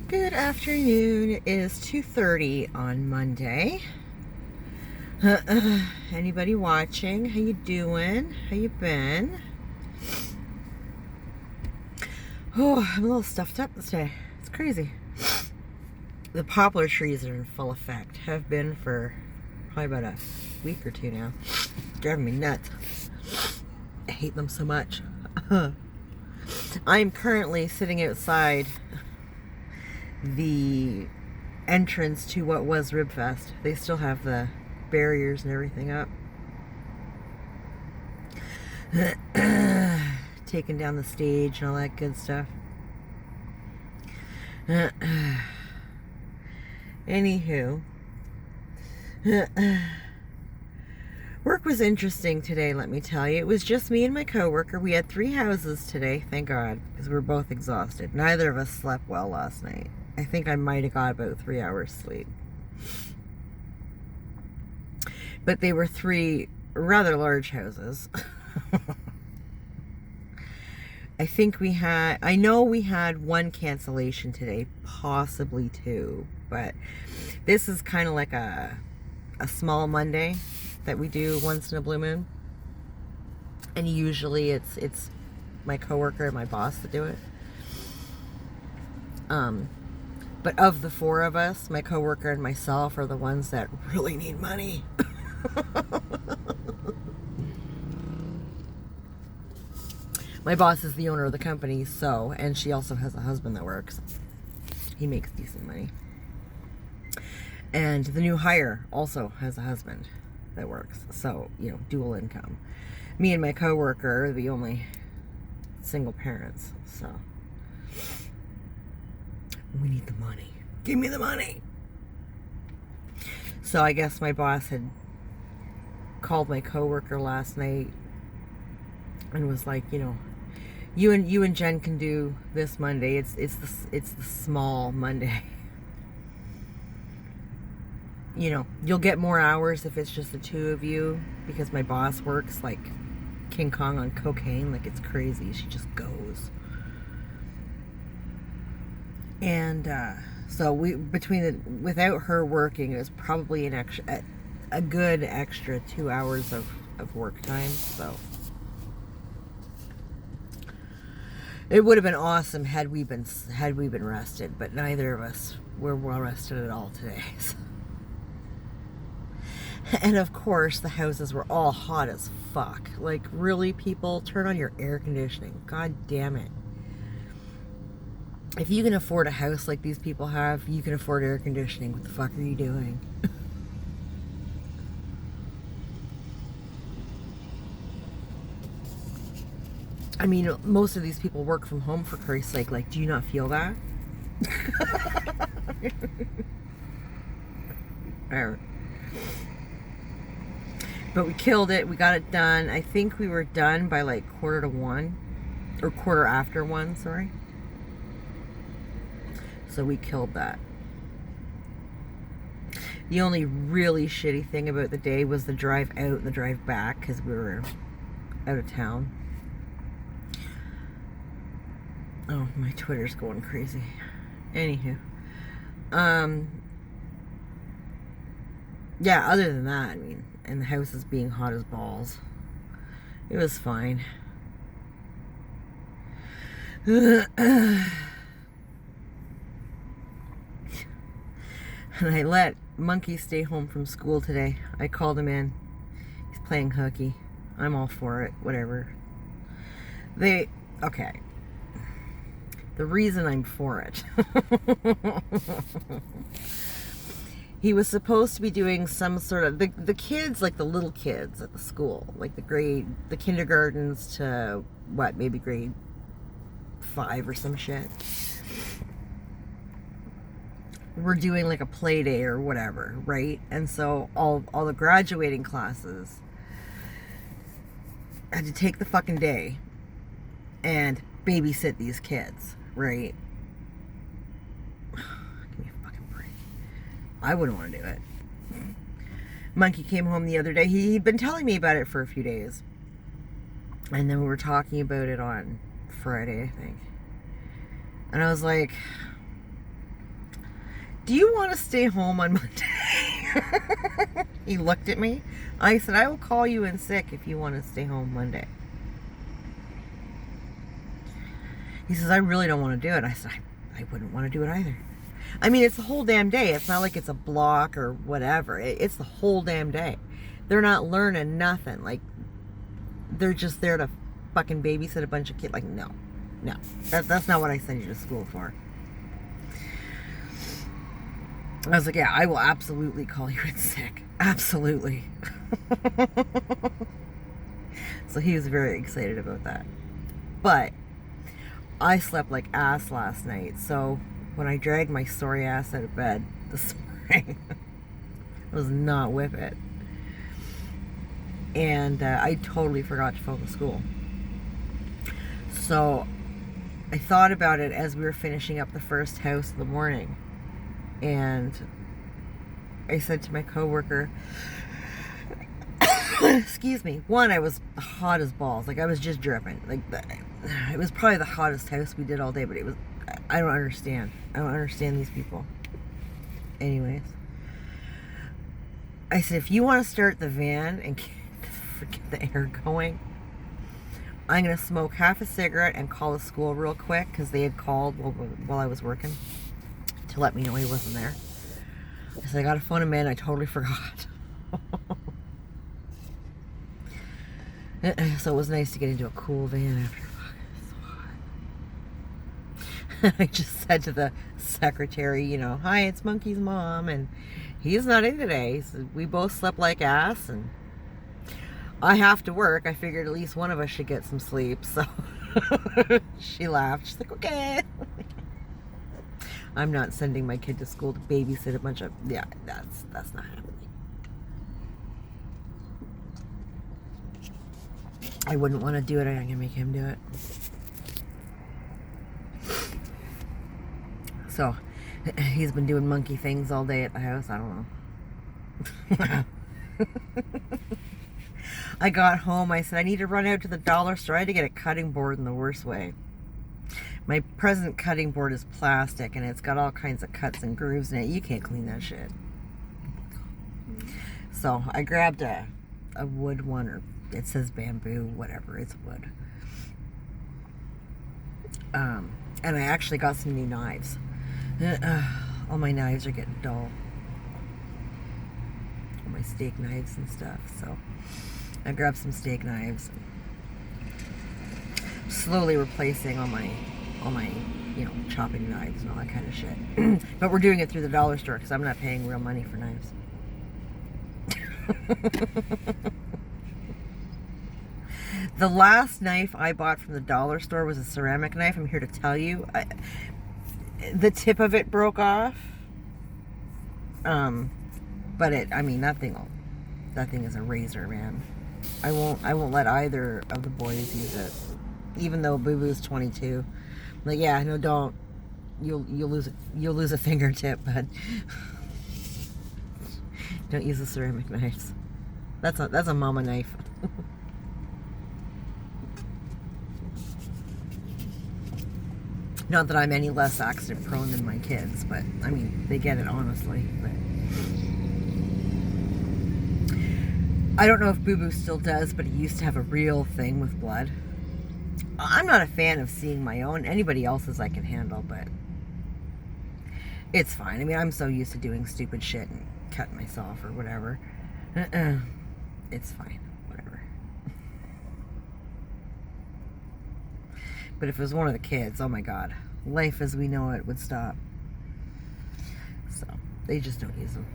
Good afternoon. It is 2:30 on Monday. Anybody watching? How you doing? How you been? Oh, I'm a little stuffed up this day. It's crazy. The poplar trees are in full effect. Have been for probably about a week or two now. Driving me nuts. I hate them so much. I'm currently sitting outside the entrance to what was Ribfest. They still have the barriers and everything up. Taking down the stage and all that good stuff. Anywho, work was interesting today, let me tell you. It was just me and my coworker. We had 3 houses today, thank God, because we were both exhausted. Neither of us slept well last night. I think I might have got about 3 hours sleep. But they were 3 rather large houses. I know we had 1 cancellation today, possibly 2, but this is kind of like a small Monday that we do once in a blue moon. And usually it's my coworker and my boss that do it. But of the 4 of us, my coworker and myself are the ones that really need money. My boss is the owner of the company, and she also has a husband that works. He makes decent money. And the new hire also has a husband that works. So, dual income. Me and my coworker are the only single parents, so we need the money. Give me the money. So I guess my boss had called my coworker last night and was like, you and Jen can do this Monday. It's the small Monday. You'll get more hours if it's just the 2 of you, because my boss works like King Kong on cocaine, like it's crazy. She just goes. And so without her working, it was probably a good extra 2 hours of work time. So it would have been awesome had we been rested, but neither of us were well rested at all today. So. And of course, the houses were all hot as fuck. Like, really, people, turn on your air conditioning. God damn it. If you can afford a house like these people have, you can afford air conditioning. What the fuck are you doing? I mean, most of these people work from home, for Christ's sake. Like, do you not feel that? Alright. But we killed it. We got it done. I think we were done by like 1:45. Or 1:15, sorry. So we killed that. The only really shitty thing about the day was the drive out and the drive back, because we were out of town. Oh, my Twitter's going crazy. Anywho. Yeah, other than that, I mean, and the house is being hot as balls. It was fine. And I let Monkey stay home from school today. I called him in. He's playing hooky. I'm all for it. Whatever. Okay. The reason I'm for it. He was supposed to be doing some sort of, the kids, like the little kids at the school, like the kindergartens to maybe grade 5 or some shit. We're doing like a play day or whatever, right? And so all the graduating classes had to take the fucking day and babysit these kids, right? Give me a fucking break. I wouldn't want to do it. Monkey came home the other day. He'd been telling me about it for a few days. And then we were talking about it on Friday, I think. And I was like, do you want to stay home on Monday? He looked at me. I said, I will call you in sick if you want to stay home Monday. He says, I really don't want to do it. I said, I wouldn't want to do it either. I mean, it's the whole damn day. It's not like it's a block or whatever. It's the whole damn day. They're not learning nothing. Like, they're just there to fucking babysit a bunch of kids. Like, no. That's not what I send you to school for. I was like, yeah, I will absolutely call you in sick. Absolutely. So he was very excited about that. But I slept like ass last night. So when I dragged my sorry ass out of bed this morning, I was not with it. And I totally forgot to phone the school. So I thought about it as we were finishing up the first house in the morning. And I said to my coworker, excuse me, one, I was hot as balls. Like, I was just dripping. Like, it was probably the hottest house we did all day, but it was, I don't understand. I don't understand these people. Anyways, I said, if you want to start the van and get the air going, I'm going to smoke half a cigarette and call the school real quick, because they had called while I was working to let me know he wasn't there. I said, I got to phone him in. I totally forgot. So it was nice to get into a cool van after. So hot. I just said to the secretary, you know, hi, it's Monkey's mom, and he's not in today. So we both slept like ass, and I have to work. I figured at least one of us should get some sleep. So she laughed. She's like, okay. I'm not sending my kid to school to babysit a bunch of, yeah, that's not happening. I wouldn't want to do it. I'm going to make him do it. So he's been doing monkey things all day at the house. I don't know. I got home. I said, I need to run out to the dollar store. I had to get a cutting board in the worst way. My present cutting board is plastic, and it's got all kinds of cuts and grooves in it. You can't clean that shit. So I grabbed a wood one, or it says bamboo, whatever, it's wood. And I actually got some new knives. All my knives are getting dull. All my steak knives and stuff. So I grabbed some steak knives. Slowly replacing all my, you know, chopping knives and all that kind of shit. But we're doing it through the dollar store because I'm not paying real money for knives. The last knife I bought from the dollar store was a ceramic knife. I'm here to tell you, the tip of it broke off. But I mean, that thing is a razor, man. I won't let either of the boys use it, even though Boo Boo's 22. I'm like, yeah, no, don't. You'll lose a fingertip, but don't use the ceramic knives. That's a mama knife. Not that I'm any less accident prone than my kids, but I mean, they get it, honestly. But I don't know if Boo Boo still does, but he used to have a real thing with blood. I'm not a fan of seeing my own. Anybody else's I can handle, but it's fine. I mean, I'm so used to doing stupid shit and cutting myself or whatever. It's fine. Whatever. But if it was one of the kids, oh my God. Life as we know it would stop. So, they just don't use them.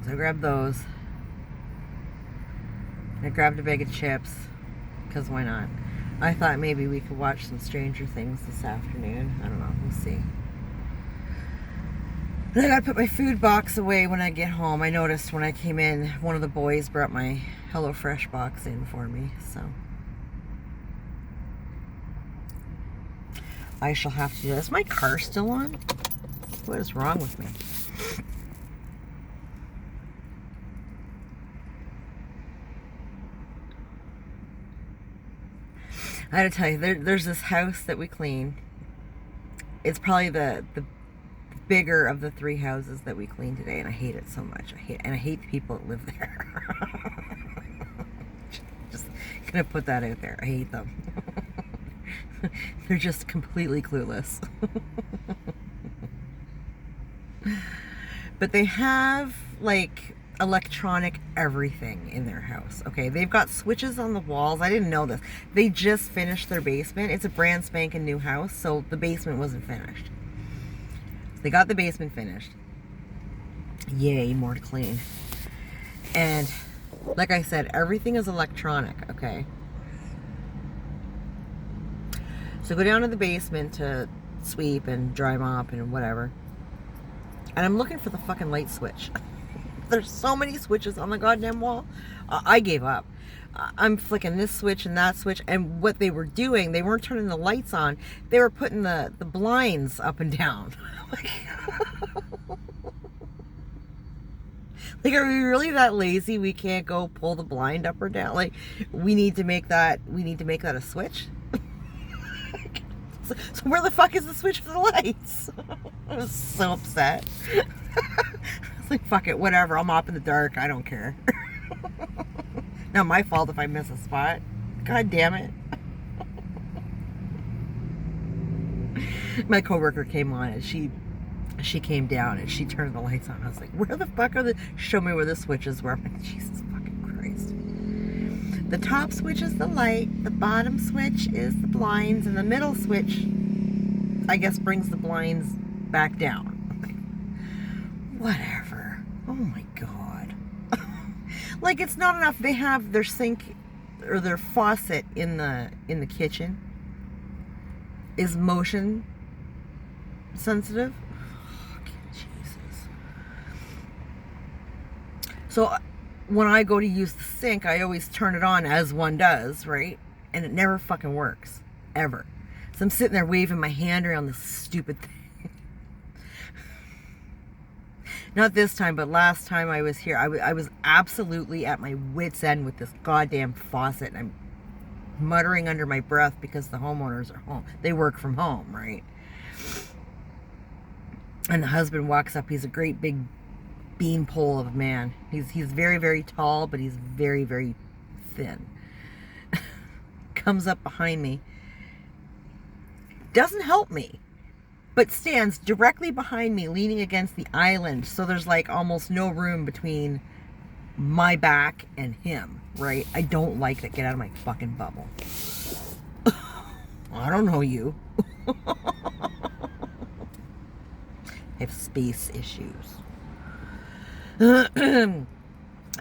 So I grabbed those. I grabbed a bag of chips, because why not? I thought maybe we could watch some Stranger Things this afternoon. I don't know, we'll see. Then I gotta put my food box away when I get home. I noticed when I came in, one of the boys brought my HelloFresh box in for me, so I shall have to do this. Is my car still on? What is wrong with me? I gotta tell you, there's this house that we clean, It's probably the bigger of the 3 houses that we cleaned today, and I hate it so much. I hate the people that live there. Just gonna put that out there. I hate them. They're just completely clueless. But they have like electronic everything in their house. Okay, they've got switches on the walls. I didn't know this. They just finished their basement. It's a brand spanking new house, so the basement wasn't finished. They got the basement finished. Yay, more to clean. And like I said, everything is electronic, okay? So go down to the basement to sweep and dry mop and whatever. And I'm looking for the fucking light switch. There's so many switches on the goddamn wall. I gave up. I'm flicking this switch and that switch. And what they were doing, they weren't turning the lights on. They were putting the blinds up and down. Like, are we really that lazy we can't go pull the blind up or down? Like, we need to make that a switch? So where the fuck is the switch for the lights? I was so upset. I was like, fuck it, whatever. I'll mop in the dark. I don't care. Not my fault if I miss a spot. God damn it. My coworker came on and she came down and she turned the lights on. I was like, where the fuck are the... Show me where the switches were. I'm like, Jesus fucking Christ. The top switch is the light, the bottom switch is the blinds, and the middle switch, I guess, brings the blinds back down. Whatever. Oh my God. Like, it's not enough. They have their sink or their faucet in the kitchen is motion sensitive. Oh, Jesus. So when I go to use the sink, I always turn it on as one does, right? And it never fucking works. Ever. So I'm sitting there waving my hand around this stupid thing. Not this time, but last time I was here, I was absolutely at my wit's end with this goddamn faucet. And I'm muttering under my breath because the homeowners are home. They work from home, right? And the husband walks up. He's a great big beanpole of a man. He's very, very tall, but he's very, very thin. Comes up behind me. Doesn't help me, but stands directly behind me, leaning against the island. So there's like almost no room between my back and him, right? I don't like that. Get out of my fucking bubble. I don't know you. I have space issues. And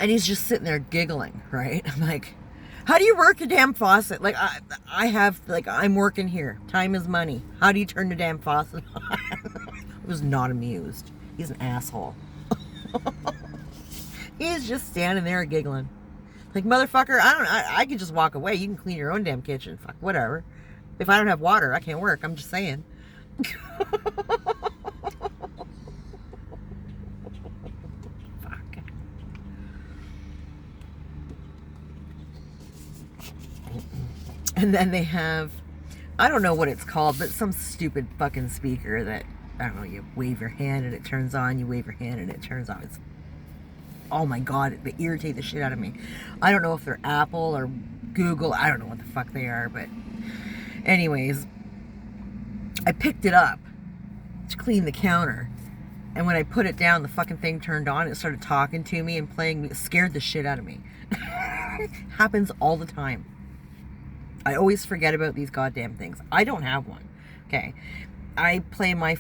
he's just sitting there giggling, right? I'm like, how do you work your damn faucet? Like, I have, like, I'm working here. Time is money. How do you turn the damn faucet on? I was not amused. He's an asshole. He's just standing there giggling. Like, motherfucker, I could just walk away. You can clean your own damn kitchen. Fuck, whatever. If I don't have water, I can't work. I'm just saying. And then they have, I don't know what it's called, but some stupid fucking speaker that, I don't know, you wave your hand and it turns on, you wave your hand and it turns off. It's, oh my God, they irritate the shit out of me. I don't know if they're Apple or Google, I don't know what the fuck they are, but anyways, I picked it up to clean the counter. And when I put it down, the fucking thing turned on. It started talking to me and playing me. It scared the shit out of me. Happens all the time. I always forget about these goddamn things. I don't have one. Okay. I play my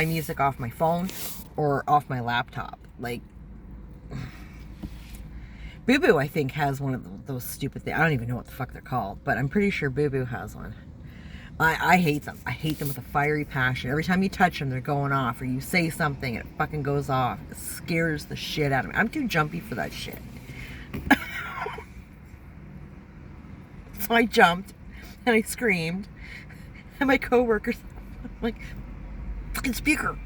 music off my phone or off my laptop. Like, Boo Boo, I think, has one of those stupid things. I don't even know what the fuck they're called, but I'm pretty sure Boo Boo has one. I hate them. I hate them with a fiery passion. Every time you touch them, they're going off, or you say something and it fucking goes off. It scares the shit out of me. I'm too jumpy for that shit. So I jumped and I screamed, and my coworkers, like, fucking speaker,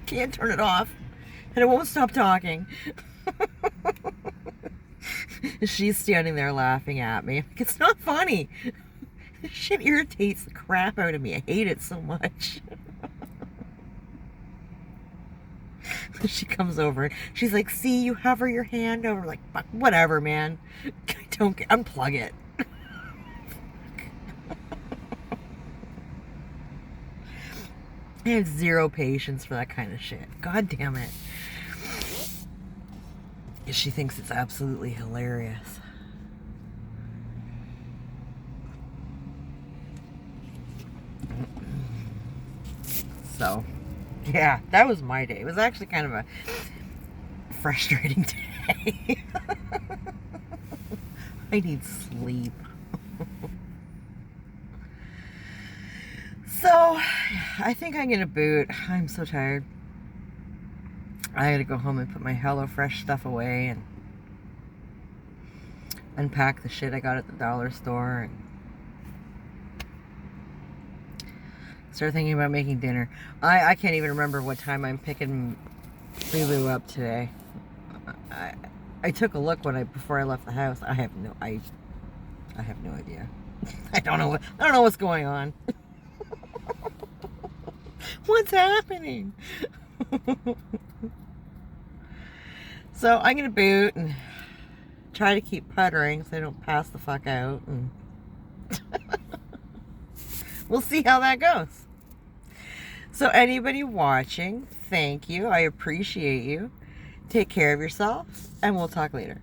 can't turn it off, and it won't stop talking. She's standing there laughing at me. It's not funny. This shit irritates the crap out of me. I hate it so much. She comes over. She's like, see, you hover your hand over. Like, fuck, whatever, man. I don't get, unplug it. I have zero patience for that kind of shit. God damn it. She thinks it's absolutely hilarious. So, yeah, that was my day. It was actually kind of a frustrating day. I need sleep. So, I think I'm gonna boot. I'm so tired. I gotta go home and put my HelloFresh stuff away and unpack the shit I got at the dollar store and start thinking about making dinner. I can't even remember what time I'm picking Lulu up today. I took a look before I left the house. I have no idea. I don't know what's going on. What's happening? So I'm gonna boot and try to keep puttering so I don't pass the fuck out, and we'll see how that goes. So anybody watching, thank you. I appreciate you. Take care of yourself, and we'll talk later.